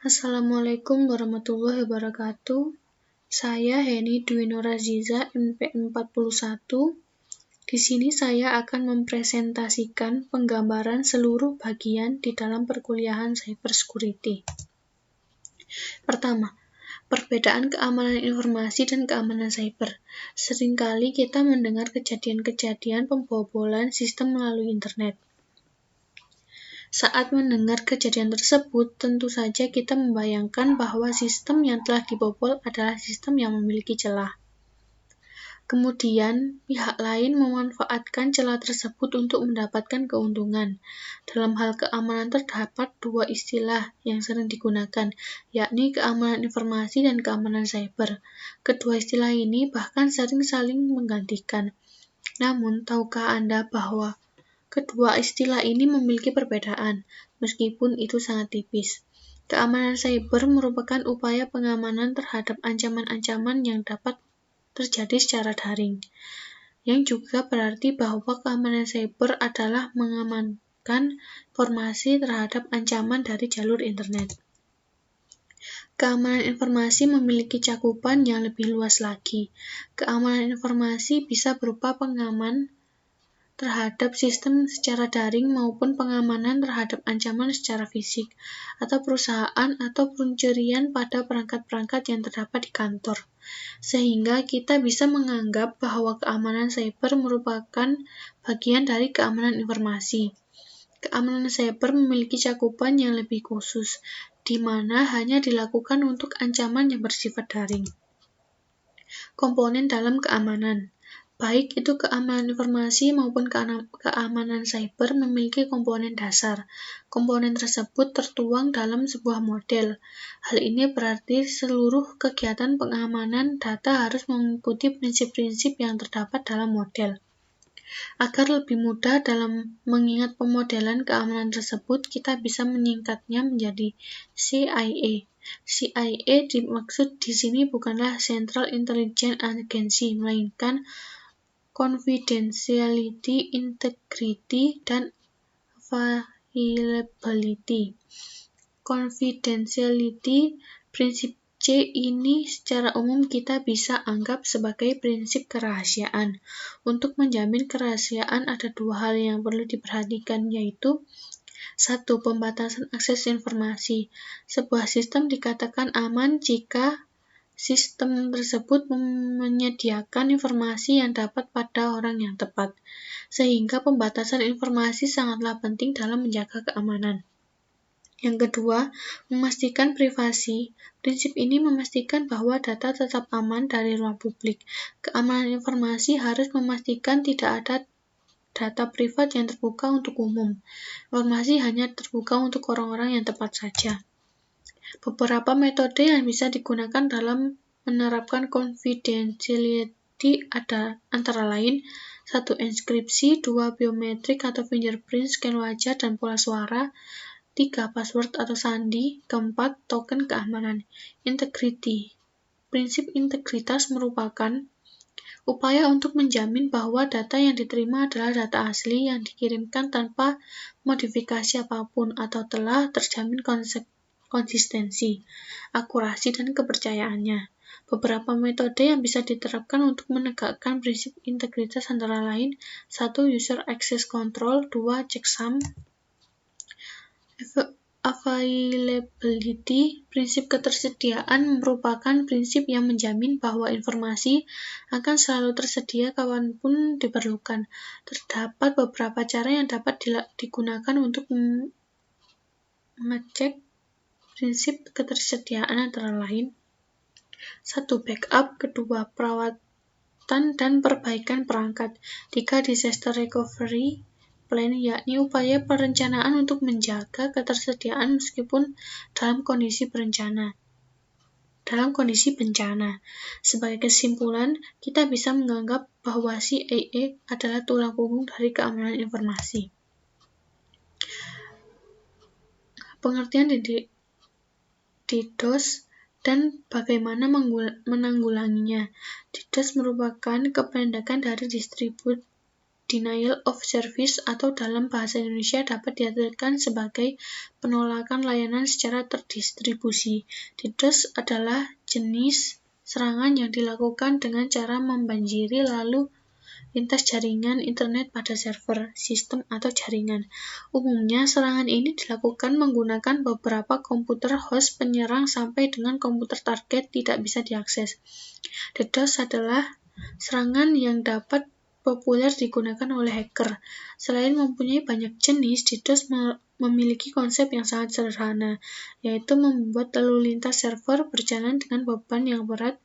Assalamualaikum warahmatullahi wabarakatuh. Saya Heni Dwi Nuraziza, NPM 41. Di sini saya akan mempresentasikan penggambaran seluruh bagian di dalam perkuliahan Cybersecurity. Pertama, perbedaan keamanan informasi dan keamanan cyber. Seringkali kita mendengar kejadian-kejadian pembobolan sistem melalui internet. Saat mendengar kejadian tersebut, tentu saja kita membayangkan bahwa sistem yang telah dibobol adalah sistem yang memiliki celah. Kemudian, pihak lain memanfaatkan celah tersebut untuk mendapatkan keuntungan. Dalam hal keamanan terdapat dua istilah yang sering digunakan, yakni keamanan informasi dan keamanan cyber. Kedua istilah ini bahkan sering saling menggantikan. Namun, tahukah Anda bahwa kedua istilah ini memiliki perbedaan, meskipun itu sangat tipis. Keamanan cyber merupakan upaya pengamanan terhadap ancaman-ancaman yang dapat terjadi secara daring, yang juga berarti bahwa keamanan cyber adalah mengamankan informasi terhadap ancaman dari jalur internet. Keamanan informasi memiliki cakupan yang lebih luas lagi. Keamanan informasi bisa berupa pengaman terhadap sistem secara daring maupun pengamanan terhadap ancaman secara fisik, atau perusahaan atau pencurian pada perangkat-perangkat yang terdapat di kantor. Sehingga kita bisa menganggap bahwa keamanan cyber merupakan bagian dari keamanan informasi. Keamanan cyber memiliki cakupan yang lebih khusus, di mana hanya dilakukan untuk ancaman yang bersifat daring. Komponen dalam keamanan. Baik itu keamanan informasi maupun keamanan cyber memiliki komponen dasar. Komponen tersebut tertuang dalam sebuah model. Hal ini berarti seluruh kegiatan pengamanan data harus mengikuti prinsip-prinsip yang terdapat dalam model. Agar lebih mudah dalam mengingat pemodelan keamanan tersebut, kita bisa menyingkatnya menjadi CIA. CIA dimaksud di sini bukanlah Central Intelligence Agency, melainkan confidentiality, integrity, dan availability. Confidentiality, prinsip C ini secara umum kita bisa anggap sebagai prinsip kerahasiaan. Untuk menjamin kerahasiaan ada dua hal yang perlu diperhatikan, yaitu 1. Pembatasan akses informasi. Sebuah sistem dikatakan aman jika sistem tersebut menyediakan informasi yang dapat pada orang yang tepat, sehingga pembatasan informasi sangatlah penting dalam menjaga keamanan. Yang kedua, memastikan privasi. Prinsip ini memastikan bahwa data tetap aman dari ruang publik. Keamanan informasi harus memastikan tidak ada data privat yang terbuka untuk umum. Informasi hanya terbuka untuk orang-orang yang tepat saja. Beberapa metode yang bisa digunakan dalam menerapkan confidentiality antara lain 1. Enskripsi, 2. Biometrik atau fingerprint, scan wajah dan pola suara, 3. Password atau sandi, 4. Token keamanan. Integrity. Prinsip integritas merupakan upaya untuk menjamin bahwa data yang diterima adalah data asli yang dikirimkan tanpa modifikasi apapun atau telah terjamin konsistensi, akurasi, dan kepercayaannya. Beberapa metode yang bisa diterapkan untuk menegakkan prinsip integritas antara lain 1. User access control, 2. Checksum. Availability, prinsip ketersediaan merupakan prinsip yang menjamin bahwa informasi akan selalu tersedia kapanpun diperlukan. Terdapat beberapa cara yang dapat digunakan untuk mengecek prinsip ketersediaan antara lain 1. Backup, 2. Perawatan dan perbaikan perangkat, 3. Disaster recovery plan, yakni upaya perencanaan untuk menjaga ketersediaan meskipun dalam kondisi bencana. Sebagai kesimpulan, kita bisa menganggap bahwa CIA adalah tulang punggung dari keamanan informasi. Pengertian DDoS dan bagaimana menanggulanginya. DDoS merupakan kependekan dari Distributed denial of service atau dalam bahasa Indonesia dapat diartikan sebagai penolakan layanan secara terdistribusi. DDoS adalah jenis serangan yang dilakukan dengan cara membanjiri lalu lintas jaringan internet pada server, sistem, atau jaringan. Umumnya, serangan ini dilakukan menggunakan beberapa komputer host penyerang sampai dengan komputer target tidak bisa diakses. DDoS adalah serangan yang dapat populer digunakan oleh hacker. Selain mempunyai banyak jenis, DDoS memiliki konsep yang sangat sederhana, yaitu membuat lalu lintas server berjalan dengan beban yang berat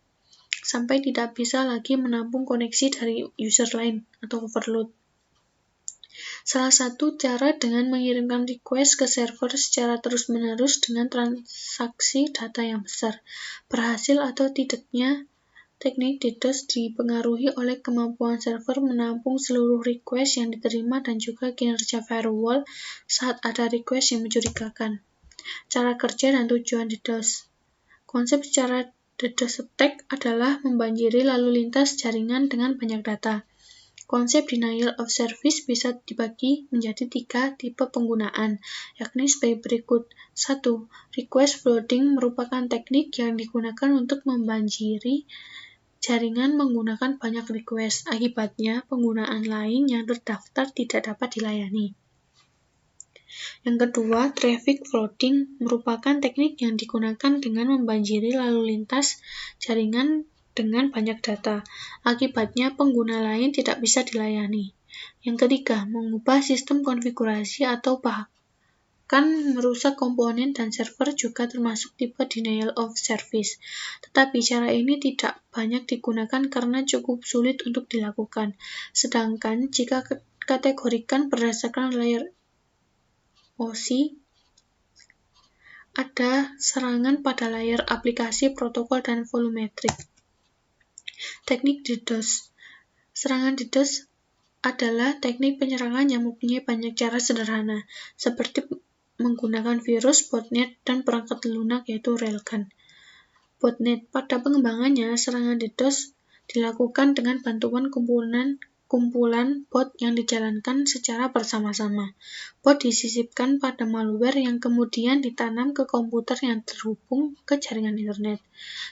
sampai tidak bisa lagi menampung koneksi dari user lain atau overload. Salah satu cara dengan mengirimkan request ke server secara terus-menerus dengan transaksi data yang besar. Berhasil atau tidaknya teknik DDoS dipengaruhi oleh kemampuan server menampung seluruh request yang diterima dan juga kinerja firewall saat ada request yang mencurigakan. Cara kerja dan tujuan DDoS. Konsep secara DDoS attack adalah membanjiri lalu lintas jaringan dengan banyak data. Konsep denial of service bisa dibagi menjadi 3 tipe penggunaan, yakni sebagai berikut. 1. Request flooding merupakan teknik yang digunakan untuk membanjiri jaringan menggunakan banyak request. Akibatnya, penggunaan lain yang terdaftar tidak dapat dilayani. Yang kedua, traffic flooding merupakan teknik yang digunakan dengan membanjiri lalu lintas jaringan dengan banyak data. Akibatnya, pengguna lain tidak bisa dilayani. Yang ketiga, mengubah sistem konfigurasi atau bahkan merusak komponen dan server juga termasuk tipe denial of service. Tetapi cara ini tidak banyak digunakan karena cukup sulit untuk dilakukan. Sedangkan jika kategorikan berdasarkan layer OSI, ada serangan pada layar aplikasi, protokol, dan volumetrik. Teknik DDoS. Serangan DDoS adalah teknik penyerangan yang mempunyai banyak cara sederhana, seperti menggunakan virus, botnet, dan perangkat lunak yaitu railgun. Botnet. Pada pengembangannya, serangan DDoS dilakukan dengan bantuan kumpulan bot yang dijalankan secara bersama-sama. Bot disisipkan pada malware yang kemudian ditanam ke komputer yang terhubung ke jaringan internet.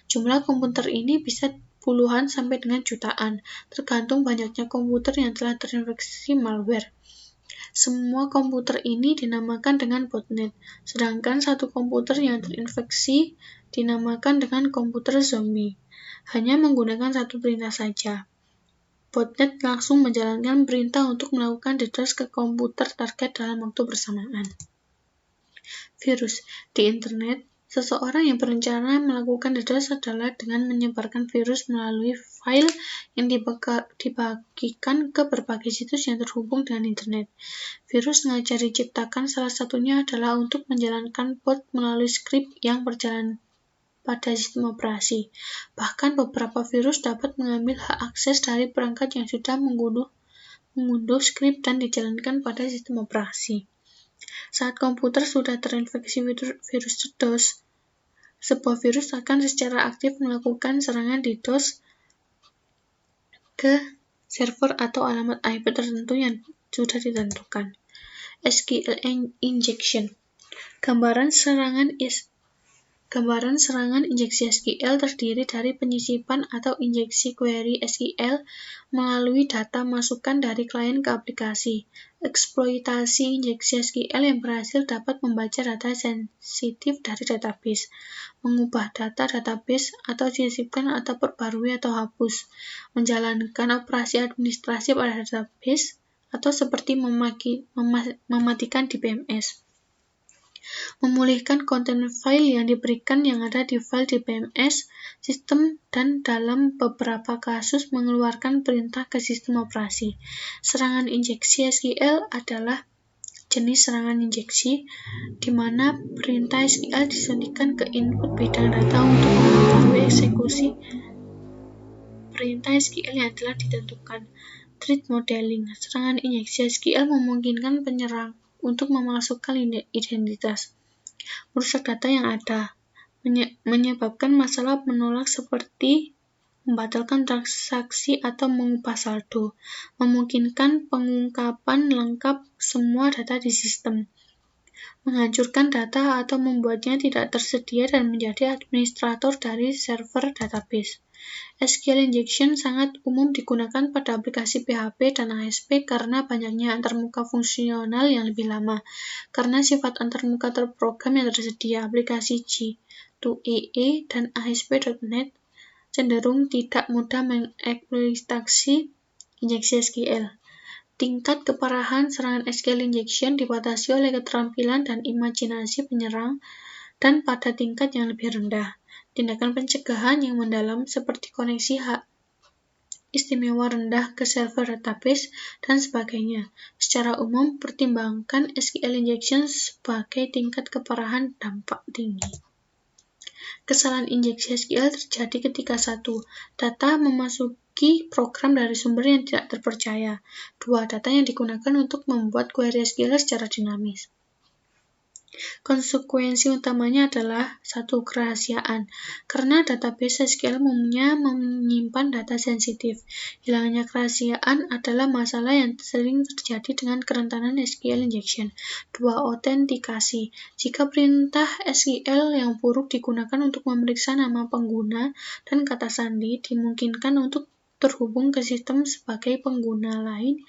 Jumlah komputer ini bisa puluhan sampai dengan jutaan, tergantung banyaknya komputer yang telah terinfeksi malware. Semua komputer ini dinamakan dengan botnet, sedangkan satu komputer yang terinfeksi dinamakan dengan komputer zombie. Hanya menggunakan satu perintah saja. Botnet langsung menjalankan perintah untuk melakukan DDoS ke komputer target dalam waktu bersamaan. Virus. Di internet, seseorang yang berencana melakukan DDoS adalah dengan menyebarkan virus melalui file yang dibagikan ke berbagai situs yang terhubung dengan internet. Virus sengaja diciptakan, salah satunya adalah untuk menjalankan bot melalui skrip yang berjalan pada sistem operasi. Bahkan beberapa virus dapat mengambil hak akses dari perangkat yang sudah mengunduh skrip dan dijalankan pada sistem operasi. Saat komputer sudah terinfeksi virus DDoS, sebuah virus akan secara aktif melakukan serangan DDoS ke server atau alamat IP tertentu yang sudah ditentukan. SQL injection. Gambaran serangan injeksi SQL terdiri dari penyisipan atau injeksi query SQL melalui data masukan dari klien ke aplikasi. Eksploitasi injeksi SQL yang berhasil dapat membaca data sensitif dari database, mengubah data database atau disisipkan atau perbarui atau hapus, menjalankan operasi administrasi pada database, atau seperti mematikan DBMS. Memulihkan konten file yang diberikan yang ada di file DBMS sistem dan dalam beberapa kasus mengeluarkan perintah ke sistem operasi. Serangan injeksi SQL adalah jenis serangan injeksi di mana perintah SQL disuntikan ke input bidang data untuk mempengaruhi eksekusi perintah SQL yang telah ditentukan. Threat modeling. Serangan injeksi SQL memungkinkan penyerang untuk memasukkan identitas, merusak data yang ada, menyebabkan masalah menolak seperti membatalkan transaksi atau mengubah saldo, memungkinkan pengungkapan lengkap semua data di sistem, menghancurkan data atau membuatnya tidak tersedia dan menjadi administrator dari server database. SQL injection sangat umum digunakan pada aplikasi PHP dan ASP karena banyaknya antarmuka fungsional yang lebih lama. Karena sifat antarmuka terprogram yang tersedia, aplikasi J2EE dan ASP.NET cenderung tidak mudah mengeksploitasi injeksi SQL. Tingkat keparahan serangan SQL injection dibatasi oleh keterampilan dan imajinasi penyerang dan pada tingkat yang lebih rendah. Tindakan pencegahan yang mendalam seperti koneksi hak istimewa rendah ke server database, dan sebagainya. Secara umum, pertimbangkan SQL injection sebagai tingkat keparahan dampak tinggi. Kesalahan injeksi SQL terjadi ketika 1. Data memasuki program dari sumber yang tidak terpercaya. 2. Data yang digunakan untuk membuat query SQL secara dinamis. Konsekuensi utamanya adalah 1. Kerahasiaan. Karena database SQL umumnya menyimpan data sensitif, hilangnya kerahasiaan adalah masalah yang sering terjadi dengan kerentanan SQL injection. 2. Autentikasi. Jika perintah SQL yang buruk digunakan untuk memeriksa nama pengguna dan kata sandi, dimungkinkan untuk terhubung ke sistem sebagai pengguna lain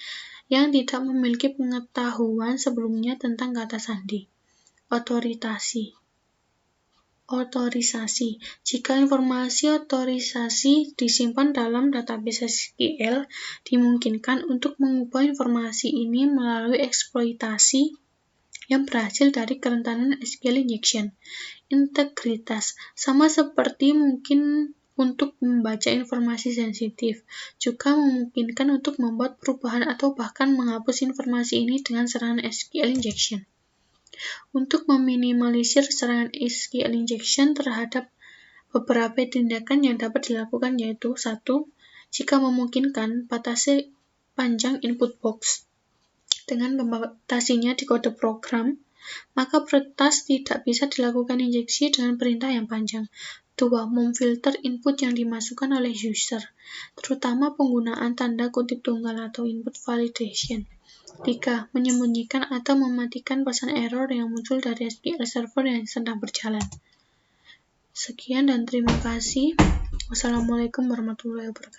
yang tidak memiliki pengetahuan sebelumnya tentang kata sandi. Otorisasi. Jika informasi otorisasi disimpan dalam database SQL, dimungkinkan untuk mengubah informasi ini melalui eksploitasi yang berhasil dari kerentanan SQL injection. Integritas. Sama seperti mungkin untuk membaca informasi sensitif, juga memungkinkan untuk membuat perubahan atau bahkan menghapus informasi ini dengan serangan SQL injection. Untuk meminimalisir serangan SQL injection terhadap beberapa tindakan yang dapat dilakukan yaitu 1. Jika memungkinkan, batasi panjang input box. Dengan membatasinya di kode program, maka peretas tidak bisa dilakukan injeksi dengan perintah yang panjang. 2. Memfilter input yang dimasukkan oleh user, terutama penggunaan tanda kutip tunggal atau input validation. 3. Menyembunyikan atau mematikan pesan error yang muncul dari SQL server yang sedang berjalan. Sekian dan terima kasih. Wassalamualaikum warahmatullahi wabarakatuh.